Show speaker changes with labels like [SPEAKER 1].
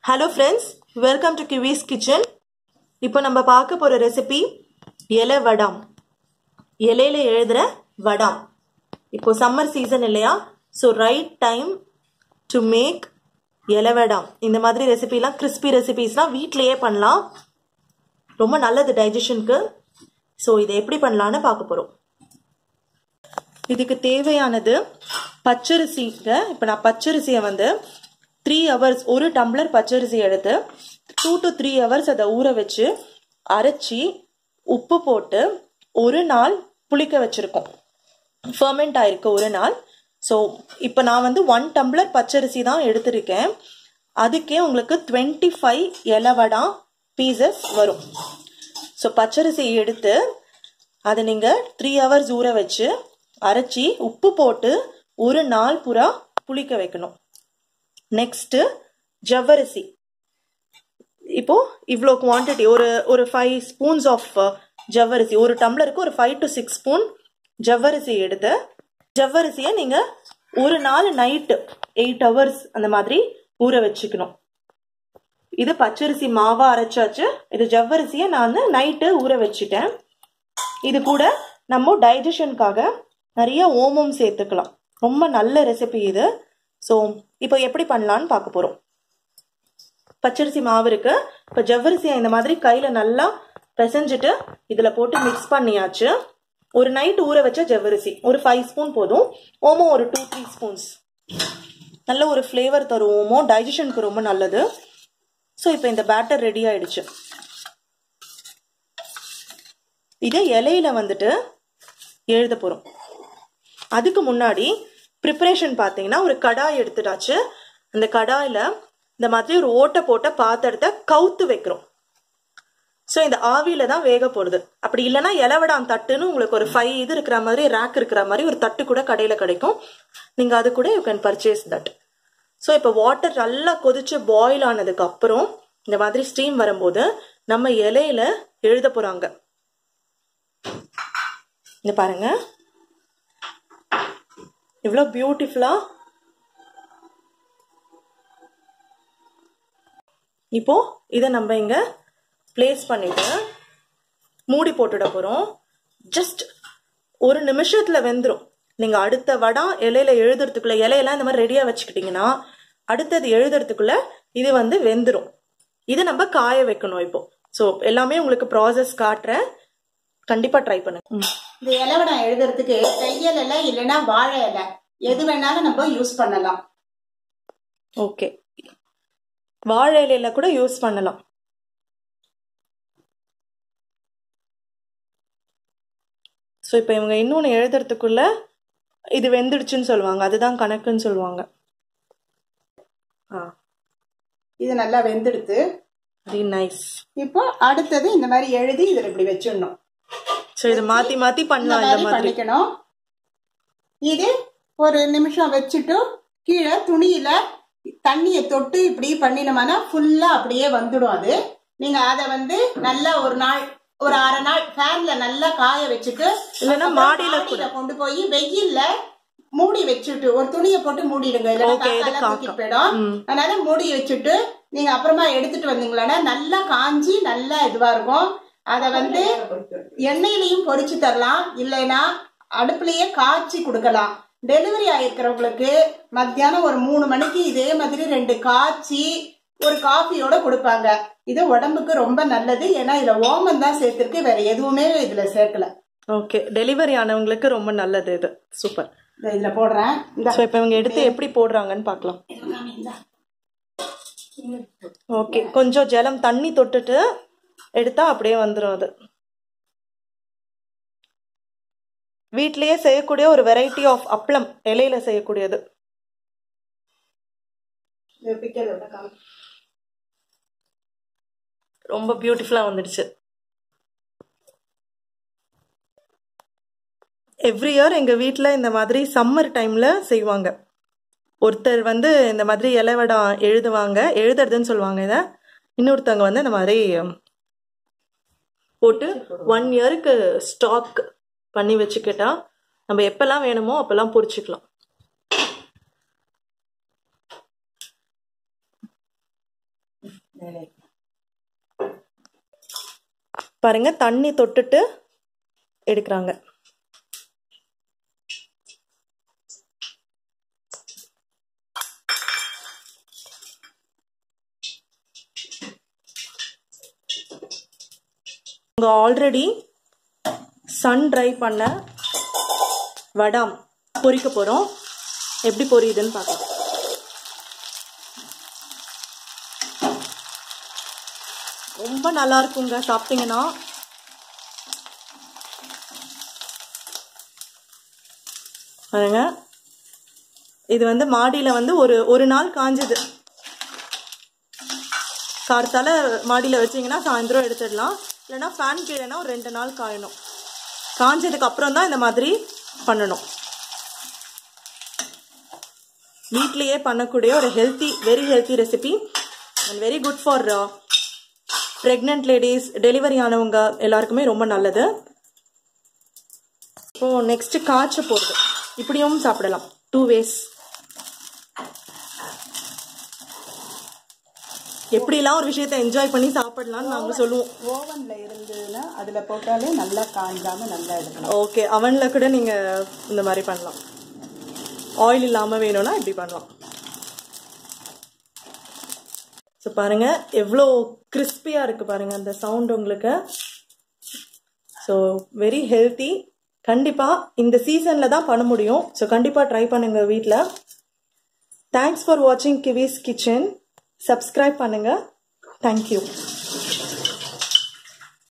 [SPEAKER 1] Hello friends, welcome to Kiwi's Kitchen. இப்போ நம்ம பார்க்க போற ரெசிபி இலை வடாம். இலையில எழுதுற வடாம். இப்போ சம்மர் சீசன் இல்லையா? So right time to make இலை வடாம். இந்த மாதிரி ரெசிபிலாம் கிறிஸ்பி ரெசிபிஸ்லாம் வீட்லயே பண்ணலாம். ரொம்ப நல்லது டைஜஷனுக்கு. So இதை எப்படி பண்ணலாம்னு பார்க்க போறோம். இதுக்கு தேவையானது பச்சரிசிங்க. இப்போ நான் பச்சரிசியை வந்து 3 hours ஒரு டம்ளர் பச்சரிசி எடுத்து 2 to 3 hours அதை ஊற வச்சு அரைச்சி உப்பு போட்டு ஒரு நாள் புளிக்க வச்சிருக்கோம். ஃபர்மெண்ட் ஆயிருக்கு ஒரு நாள். ஸோ இப்போ நான் வந்து 1 டம்ளர் பச்சரிசி தான் எடுத்திருக்கேன். அதுக்கே உங்களுக்கு 25 இலை வடா பீசஸ் வரும். ஸோ பச்சரிசி எடுத்து அதை நீங்கள் 3 hours ஊற வச்சு அரைச்சி உப்பு போட்டு ஒரு நாள் பூரா புளிக்க வைக்கணும். நெக்ஸ்ட் ஜவ்வரிசி. இப்போ இவ்வளோ குவான்டிட்டி ஒரு 5 ஸ்பூன்ஸ் ஆஃப் ஜவ்வரிசி, ஒரு டம்ளருக்கு ஒரு 5 to 6 ஸ்பூன் ஜவ்வரிசி எடுத்து ஜவ்வரிசியை நீங்க ஒரு நாள் நைட்டு 8 hours அந்த மாதிரி ஊற வச்சுக்கணும். இது பச்சரிசி மாவா அரைச்சாச்சு. இது ஜவ்வரிசியை நான் நைட்டு ஊற வச்சுட்டேன். இது கூட நம்ம டைஜஷனுக்காக நிறைய ஓமம் சேர்த்துக்கலாம். ரொம்ப நல்ல ரெசிபி இது. ஸோ இப்போ எப்படி பண்ணலான்னு பார்க்க போகிறோம். பச்சரிசி மாவு இருக்கு. இப்போ ஜவ்வரிசியை இந்த மாதிரி கையில் நல்லா பிசைஞ்சிட்டு இதில் போட்டு மிக்ஸ் பண்ணியாச்சு. ஒரு நைட் ஊற வச்ச ஜவ்வரிசி ஒரு 5 ஸ்பூன் போதும். ஓமம் ஒரு 2-3 ஸ்பூன்ஸ். நல்ல ஒரு ஃப்ளேவர் தரும் ஓமம். டைஜஷனுக்கு ரொம்ப நல்லது. ஸோ இப்போ இந்த பேட்டர் ரெடி ஆயிடுச்சு. இதை இலையில வந்துட்டு எழுத போகிறோம். அதுக்கு முன்னாடி ப்ரிப்பரேஷன் பார்த்தீங்கன்னா ஒரு கடாய் எடுத்துட்டாச்சு. அந்த கடாயில் இந்த மாதிரி ஒரு ஓட்டை போட்ட பாத்திரத்தை கவுத்து வைக்கிறோம். ஸோ இந்த ஆவியில தான் வேக போடுது. அப்படி இல்லைன்னா இலவடாம் தட்டுன்னு உங்களுக்கு ஒரு 5 இது இருக்கிற மாதிரி ரேக் இருக்கிற மாதிரி ஒரு தட்டு கூட கடையில் கிடைக்கும். நீங்கள் அது கூட you can purchase that. So இப்போ வாட்டர் நல்லா கொதிச்சு பாயில் ஆனதுக்கு அப்புறம் இந்த மாதிரி ஸ்டீம் வரும்போது நம்ம இலையில எழுத போறாங்க. இந்த பாருங்க இவ்வளோ பியூட்டிஃபுல்லா. இப்போ இதை நம்ம இங்க பிளேஸ் பண்ணிட்டு மூடி போட்டுட போறோம். ஜஸ்ட் ஒரு நிமிஷத்துல வெந்துடும். நீங்க அடுத்த வடா இலையில எழுதுறதுக்குள்ள இலையெல்லாம் இந்த மாதிரி ரெடியா வச்சுக்கிட்டீங்கன்னா அடுத்தது எழுதுறதுக்குள்ள இது வந்து வெந்துடும். இதை நம்ம காய வைக்கணும் இப்போ. ஸோ எல்லாமே உங்களுக்கு ப்ராசஸ் காட்டுறேன். கண்டிப்பா ட்ரை பண்ணுங்க.
[SPEAKER 2] இந்த இலவடா எழுதுறதுக்கு தையல் இலை இல்லைன்னா வாழை இலை எது வேணாலும் நம்ம யூஸ் பண்ணலாம்.
[SPEAKER 1] ஓகே, வாழை இலையில கூட யூஸ் பண்ணலாம். ஸோ இப்போ இவங்க இன்னொன்று எழுதுறதுக்குள்ள இது வெந்துடுச்சுன்னு சொல்லுவாங்க. அதுதான் கணக்குன்னு சொல்லுவாங்க.
[SPEAKER 2] இது நல்லா வெந்துடுத்து.
[SPEAKER 1] Very nice.
[SPEAKER 2] இப்போ அடுத்தது இந்த மாதிரி எழுதி இதில் இப்படி வச்சிடணும்.
[SPEAKER 1] ஸோ இதை மாத்தி மாத்தி பண்ணலாம். இந்த மாதிரி
[SPEAKER 2] பண்ணிக்கணும். இது ஒரு நிமிஷம் வச்சுட்டு கீழே துணியில தண்ணியை தொட்டு இப்படி பண்ணினோம்னா ஃபுல்லா அப்படியே வந்துடும். அது நீங்க அதை வந்து நல்லா ஒரு நாள் ஒரு அரை நாள் ஃபேன்ல நல்லா காய வச்சுட்டு
[SPEAKER 1] இல்லைன்னா மாடியில
[SPEAKER 2] கொண்டு போய் வெயில்ல மூடி வச்சுட்டு ஒரு துணியை போட்டு மூடிடுங்க. போயிடும். அதனால மூடி வச்சுட்டு நீங்க அப்புறமா எடுத்துட்டு வந்தீங்களா நல்லா காஞ்சி நல்லா இதுவா இருக்கும். அத வந்து எண்ணெயிலையும் பொரிச்சு தரலாம், இல்லைன்னா அடுப்புலயே காய்ச்சி கொடுக்கலாம். டெலிவரி ஆயிருக்கிறவங்களுக்கு மத்தியானம் ஒரு 3 மணிக்கு இதே மாதிரி 2 காய்ச்சி ஒரு காஃபியோட கொடுப்பாங்க. இது உடம்புக்கு ரொம்ப நல்லது. ஏன்னா இதுல ஓமம் தான் சேர்த்திருக்கு, வேற எதுவுமே இதுல சேர்க்கல.
[SPEAKER 1] ஓகே, டெலிவரி ஆனவங்களுக்கு ரொம்ப நல்லது இது. சூப்பர்.
[SPEAKER 2] இதுல போடுறேன்.
[SPEAKER 1] இப்ப இவங்க எடுத்து எப்படி போடுறாங்கன்னு பாக்கலாம். ஓகே, கொஞ்சம் ஜலம் தண்ணி தொட்டுட்டு எடுத்தா அப்படியே வந்துடும். அது வீட்லயே செய்யக்கூடிய ஒரு வெரைட்டி ஆஃப் அப்பளம், இலையில செய்யக்கூடியது. ரொம்ப பியூட்டிஃபுல்லா வந்துடுச்சு. எவ்ரி இயர் எங்க வீட்டுல இந்த மாதிரி சம்மர் டைம்ல செய்வாங்க. ஒருத்தர் வந்து இந்த மாதிரி இலைவடா எழுதுவாங்க, எழுதுறதுன்னு சொல்லுவாங்க. இதை இன்னொருத்தவங்க வந்து இந்த மாதிரி போட்டு 1 இயருக்கு ஸ்டாக் பண்ணி வச்சுக்கிட்டா நம்ம எப்பெல்லாம் வேணுமோ அப்பெல்லாம் பொரிச்சுக்கலாம். பாருங்க தண்ணி தொட்டுட்டு எடுக்கிறாங்க. ஆல்ரெடி சன் ட்ரை பண்ண வடம் பொரிக்க போறோம். எப்படி பொரியுதுன்னு பார்க்கலாம். ரொம்ப நல்லா இருக்குங்க சாப்பிட்டீங்கன்னா. பாருங்க இது வந்து மாடியில வந்து ஒரு நாள் காஞ்சது. கார்த்தால மாடியில வச்சீங்கன்னா சாயந்தரம் எடுத்துடலாம். இல்லைன்னா ஃபேன் கீழேனா ஒரு 2 நாள் காயணும். காஞ்சதுக்கு அப்புறம் தான் இந்த மாதிரி பண்ணணும். வீட்லயே பண்ணக்கூடிய ஒரு very healthy recipe and very good for pregnant ladies, delivery ஆனவங்க எல்லாருக்குமே ரொம்ப நல்லது. இப்போ நெக்ஸ்ட் காய்ச்ச போடுறது. இப்படியும் சாப்பிடலாம். 2 ways. எப்படிலாம் ஒரு விஷயத்தை என்ஜாய் பண்ணி சாப்பிடலாம்னு நாங்க சொல்லுவோம்.
[SPEAKER 2] ஓவன்ல இருந்துன்னா அதுல போட்டாலே நல்லா காஞ்சாம நல்லா எடுக்கலாம்.
[SPEAKER 1] ஓகே, அவன்ல கூட நீங்க இந்த மாதிரி பண்ணலாம். ஆயில் இல்லாம வேணும்னா இப்படி பண்ணலாம். ஸோ பாருங்க எவ்வளோ கிறிஸ்பியா இருக்கு பாருங்க அந்த சவுண்ட் உங்களுக்கு. So very healthy. கண்டிப்பா இந்த சீசன்ல தான் பண்ண முடியும். ஸோ கண்டிப்பா ட்ரை பண்ணுங்க வீட்டில். தேங்க்ஸ் ஃபார் வாட்சிங் கிவிஸ் கிச்சன். சப்ஸ்கிரைப் பண்ணுங்க. தேங்க்யூ.